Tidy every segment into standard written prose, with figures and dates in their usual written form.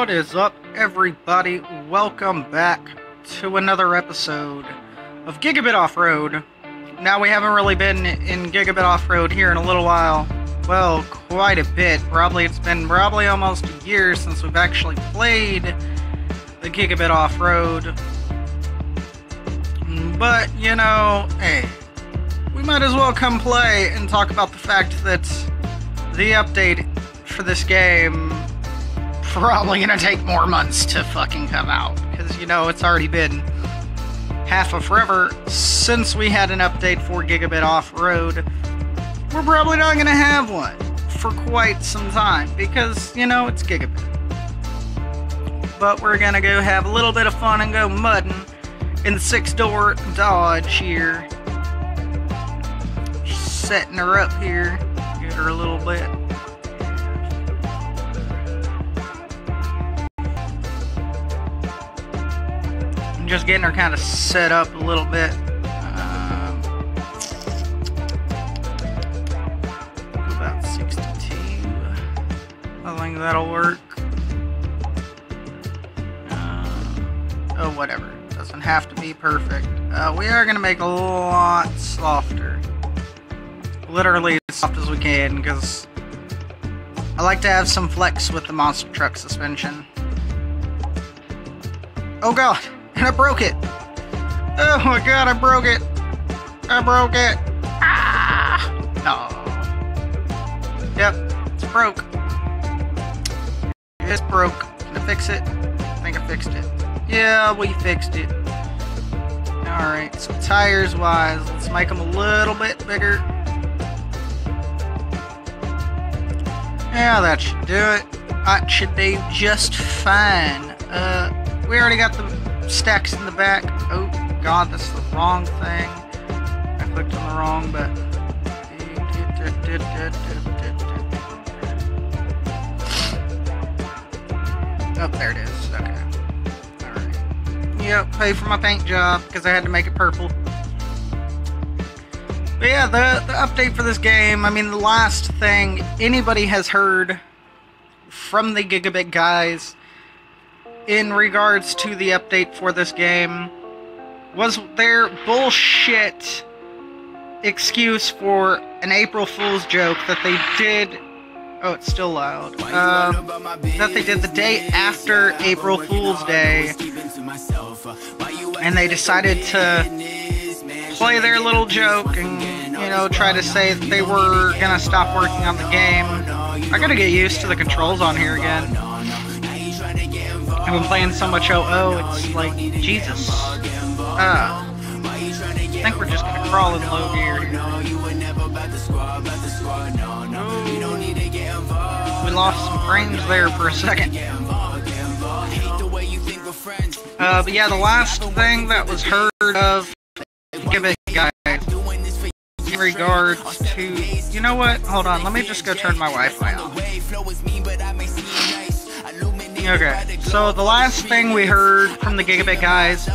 What is up, everybody? Welcome back to another episode of Gigabit Offroad. Now, we haven't really been in Gigabit Offroad here in a little while. Well, quite a bit. It's been almost a year since we've actually played the Gigabit Offroad. But, you know, hey, we might as well come play and talk about the fact that the update for this game probably gonna take more months to fucking come out, because, you know, it's already been half of forever since we had an update for Gigabit Offroad. We're probably not gonna have one for quite some time, because, you know, it's Gigabit. But we're gonna go have a little bit of fun and go mudding in the 6-door Dodge here. Setting her up here, get her a little bit. Just getting her kind of set up a little bit. About 62. I think that'll work. Oh, whatever. Doesn't have to be perfect. We are going to make it a lot softer. Literally as soft as we can, because I like to have some flex with the monster truck suspension. Oh god! And I broke it! Oh my god, I broke it! I broke it! Ah! No. Yep, it's broke. It's broke. Can I fix it? I think I fixed it. Yeah, we fixed it. Alright, so tires wise, let's make them a little bit bigger. Yeah, that should do it. That should do just fine. We already got the stacks in the back. Oh god, that's the wrong thing. I clicked on the wrong button. Oh, there it is. Okay. Alright. Yep, pay for my paint job because I had to make it purple. But yeah, the update for this game, I mean, the last thing anybody has heard from the Gigabit guys in regards to the update for this game was their bullshit excuse for an April Fool's joke that they did. Oh, it's still loud. That they did the day after April Fool's Day, and they decided to play their little joke and, you know, try to say that they were gonna stop working on the game. I gotta get used to the controls on here again. I've been playing so much OO, it's like, Jesus. I think we're just gonna crawl in low gear here. We lost some frames there for a second. But yeah, the last thing that was heard of Gigabit guys in regards to, you know what? Hold on, let me just go turn my Wi-Fi on. Okay, so the last thing we heard from the Gigabit guys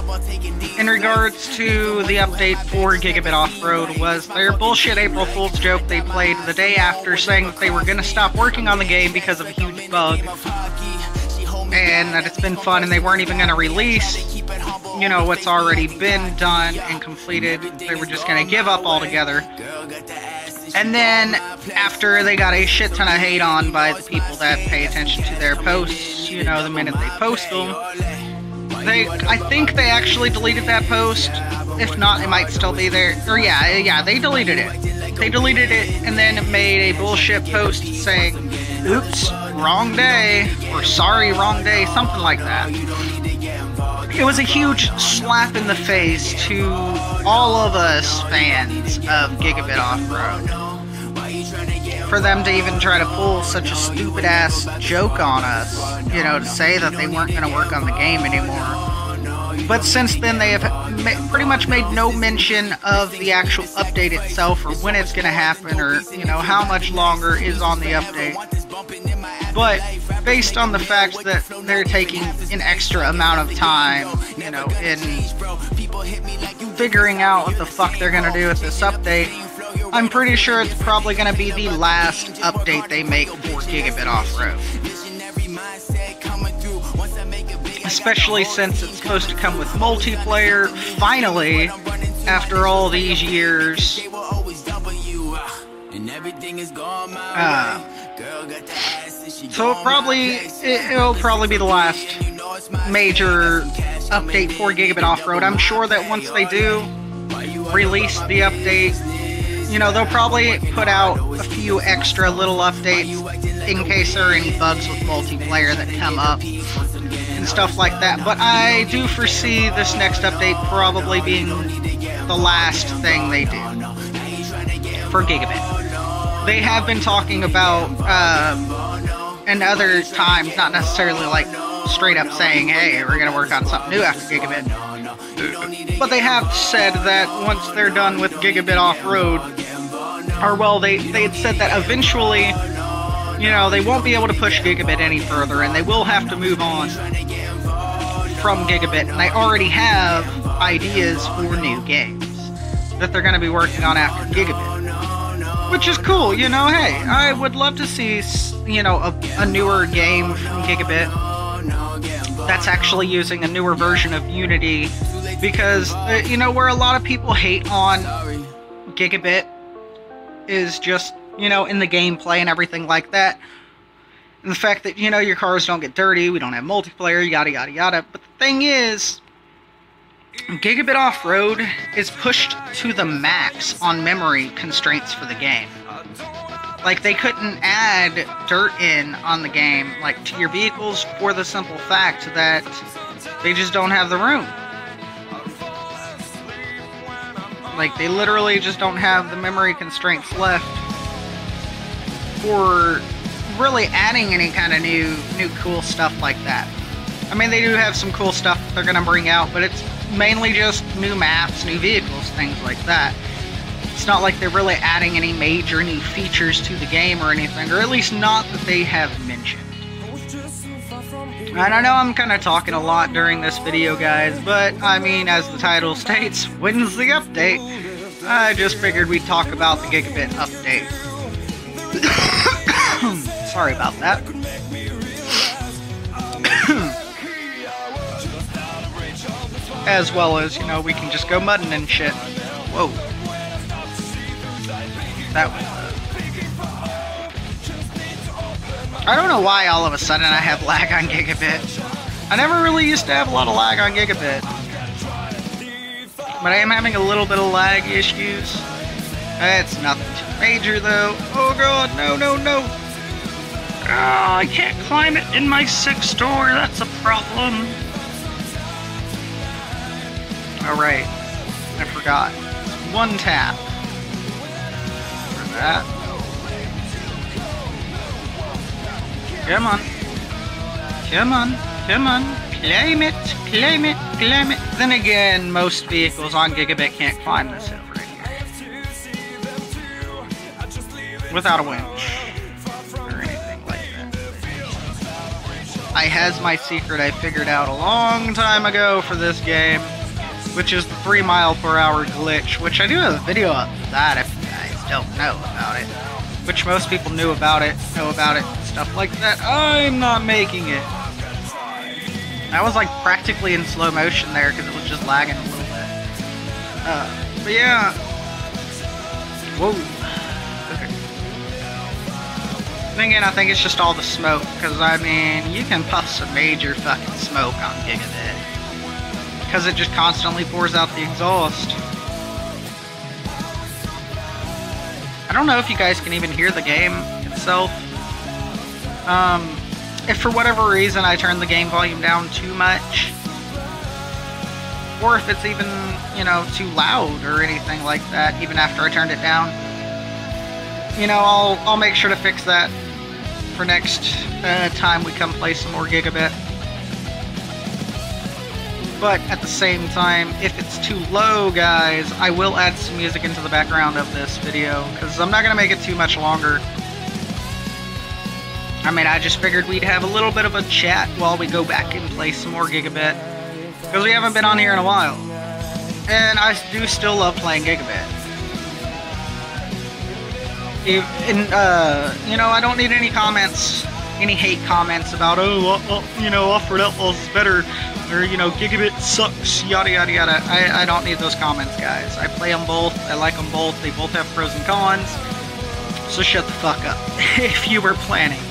in regards to the update for Gigabit Offroad was their bullshit April Fool's joke they played the day after, saying that they were going to stop working on the game because of a huge bug, and that it's been fun and they weren't even going to release, you know, what's already been done and completed. They were just going to give up altogether. And then, after they got a shit ton of hate on by the people that pay attention to their posts, you know, the minute they post them, I think they actually deleted that post. If not, it might still be there. Or yeah, they deleted it. They deleted it and then made a bullshit post saying, oops, wrong day, or sorry, wrong day, something like that. It was a huge slap in the face to all of us fans of Gigabit Offroad for them to even try to pull such a stupid ass joke on us, you know, to say that they weren't going to work on the game anymore. But since then they have pretty much made no mention of the actual update itself, or when it's going to happen, or, you know, how much longer is on the update. But based on the fact that they're taking an extra amount of time, you know, in figuring out what the fuck they're gonna do with this update, I'm pretty sure it's probably gonna be the last update they make for Gigabit Offroad. especially since it's supposed to come with multiplayer, finally, after all these years. So it'll probably be the last major update for Gigabit Offroad. I'm sure that once they do release the update, you know, they'll probably put out a few extra little updates in case there are any bugs with multiplayer that come up and stuff like that. But I do foresee this next update probably being the last thing they do for Gigabit. They have been talking about, in other times, not necessarily like straight up saying, hey, we're going to work on something new after Gigabit. But they have said that once they're done with Gigabit Offroad, or well, they had said that eventually, you know, they won't be able to push Gigabit any further, and they will have to move on from Gigabit, and they already have ideas for new games that they're going to be working on after Gigabit. Which is cool, you know, hey, I would love to see, you know, a newer game from Gigabit that's actually using a newer version of Unity, because, you know, where a lot of people hate on Gigabit is just, you know, in the gameplay and everything like that, and the fact that, you know, your cars don't get dirty, we don't have multiplayer, yada yada yada. But the thing is, Gigabit Offroad is pushed to the max on memory constraints for the game. Like, they couldn't add dirt in on the game, like, to your vehicles for the simple fact that they just don't have the room. Like, they literally just don't have the memory constraints left for really adding any kind of new cool stuff like that. I mean, they do have some cool stuff that they're going to bring out, but it's mainly just new maps, new vehicles, things like that. It's not like they're really adding any major new features to the game or anything, or at least not that they have mentioned. And I know I'm kind of talking a lot during this video, guys, but I mean, as the title states, when's the update? I just figured we'd talk about the Gigabit update. Sorry about that. As well as, you know, we can just go mudding and shit. Whoa. That was... I don't know why all of a sudden I have lag on Gigabit. I never really used to have a lot of lag on Gigabit. But I am having a little bit of lag issues. It's nothing too major though. Oh god, no, no, no. Oh, I can't climb it in my 6th door, that's a problem. Alright, I forgot. It's 1 tap. For that. Come on. Come on. Come on. Claim it. Claim it. Claim it. Then again, most vehicles on Gigabit can't climb this hill right here. Without a winch. Or anything like that. I has my secret I figured out a long time ago for this game, which is the 3 mph glitch, which I do have a video of that if you guys don't know about it. Which most people know about it, and stuff like that. I'm not making it. I was like practically in slow motion there because it was just lagging a little bit. But yeah. Whoa. Okay. Then again, I think it's just all the smoke, because I mean, you can puff some major fucking smoke on Gigabit. Because it just constantly pours out the exhaust. I don't know if you guys can even hear the game itself. If for whatever reason I turn the game volume down too much, or if it's even, you know, too loud or anything like that, even after I turned it down, you know, I'll make sure to fix that for next time we come play some more Gigabit. But at the same time, if it's too low, guys, I will add some music into the background of this video, because I'm not going to make it too much longer. I mean, I just figured we'd have a little bit of a chat while we go back and play some more Gigabit, because we haven't been on here in a while. And I do still love playing Gigabit. And, you know, I don't need any comments any hate comments about, you know, Offroad Outlaws is better, or, you know, Gigabit sucks, yada yada yada. I don't need those comments, guys. I play them both, I like them both, they both have pros and cons, so shut the fuck up if you were planning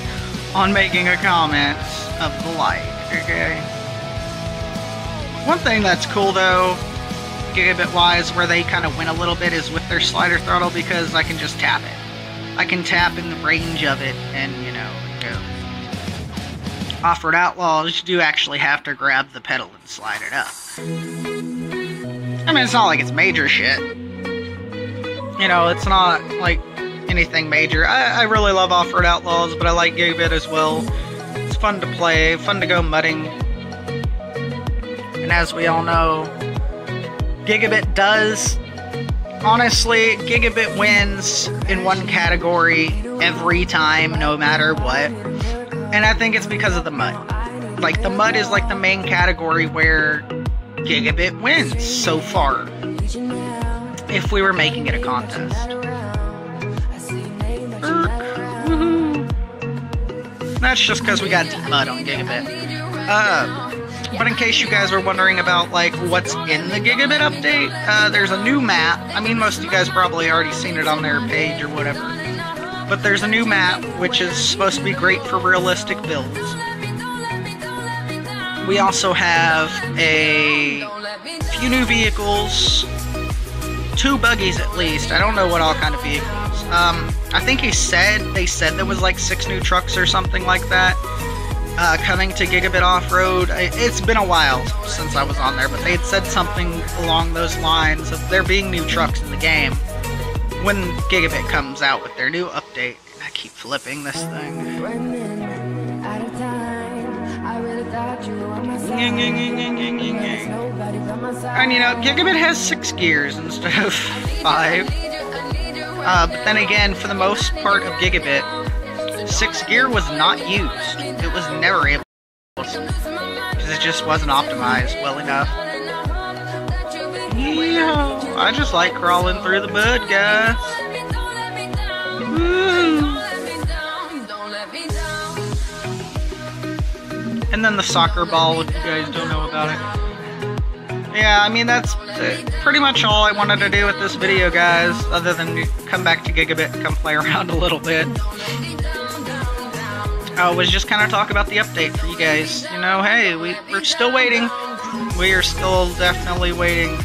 on making a comment of the like, okay? One thing that's cool though, Gigabit wise, where they kind of win a little bit is with their slider throttle, because I can just tap it. I can tap in the range of it and, you know, go. Offroad Outlaws, you do actually have to grab the pedal and slide it up. I mean, it's not like it's major shit. You know, it's not like anything major. I really love Offroad Outlaws, but I like Gigabit as well. It's fun to play, fun to go mudding. And as we all know, Gigabit does. Honestly, Gigabit wins in one category every time, no matter what. And I think it's because of the mud. Like, the mud is like the main category where Gigabit wins so far. If we were making it a contest. That's just because we got deep mud on Gigabit. But in case you guys are wondering about, like, what's in the Gigabit update, there's a new map. I mean, most of you guys probably already seen it on their page or whatever. But there's a new map, which is supposed to be great for realistic builds. We also have a few new vehicles. 2 buggies at least. I don't know what all kind of vehicles. I think they said there was like 6 new trucks or something like that. Coming to Gigabit Offroad. It's been a while since I was on there, but they had said something along those lines of there being new trucks in the game when Gigabit comes out with their new update. I keep flipping this thing. And you know, Gigabit has 6 gears instead of 5. But then again, for the most part of Gigabit, 6 gear was not used. It was never able to, because it just wasn't optimized well enough. Yeah, I just like crawling through the mud, guys. Woo. And then the soccer ball, if you guys don't know about it. Yeah, I mean, that's pretty much all I wanted to do with this video, guys, other than come back to Gigabit and come play around a little bit. Was just kind of talk about the update for you guys. You know, hey, we're still waiting. We are still definitely waiting.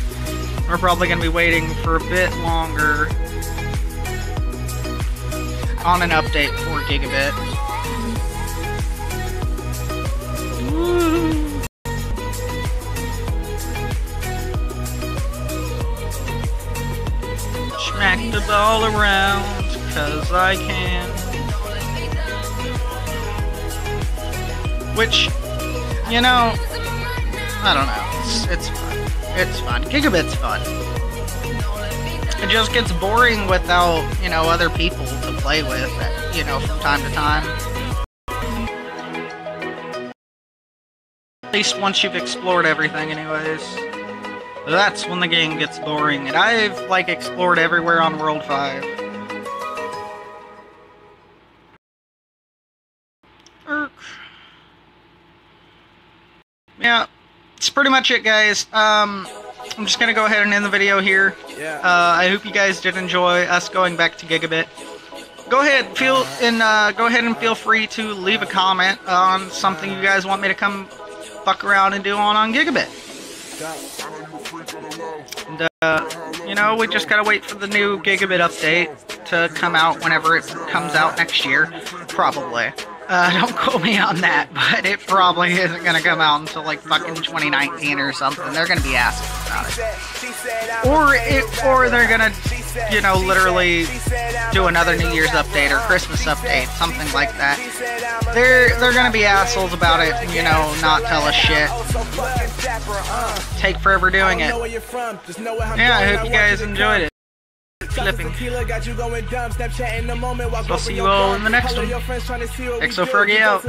We're probably going to be waiting for a bit longer on an update for Gigabit. Woo. Smack the ball around, 'cause I can. Which, you know, I don't know, it's fun. It's fun. Gigabit's fun. It just gets boring without, you know, other people to play with, you know, from time to time. At least once you've explored everything anyways. That's when the game gets boring, and I've, like, explored everywhere on World 5. Yeah, that's pretty much it, guys. I'm just gonna go ahead and end the video here. I hope you guys did enjoy us going back to Gigabit. Go ahead and feel free to leave a comment on something you guys want me to come fuck around and do on Gigabit. And, you know, we just gotta wait for the new Gigabit update to come out whenever it comes out next year, probably. Don't quote me on that, but it probably isn't gonna come out until like fucking 2019 or something. They're gonna be asking about it. Or they're gonna, you know, literally do another New Year's update or Christmas update, something like that. They're gonna be assholes about it, and, you know, not tell us shit. Take forever doing it. Yeah, I hope you guys enjoyed it. Flipping. So I'll see you all in the next one. XO Fergie out.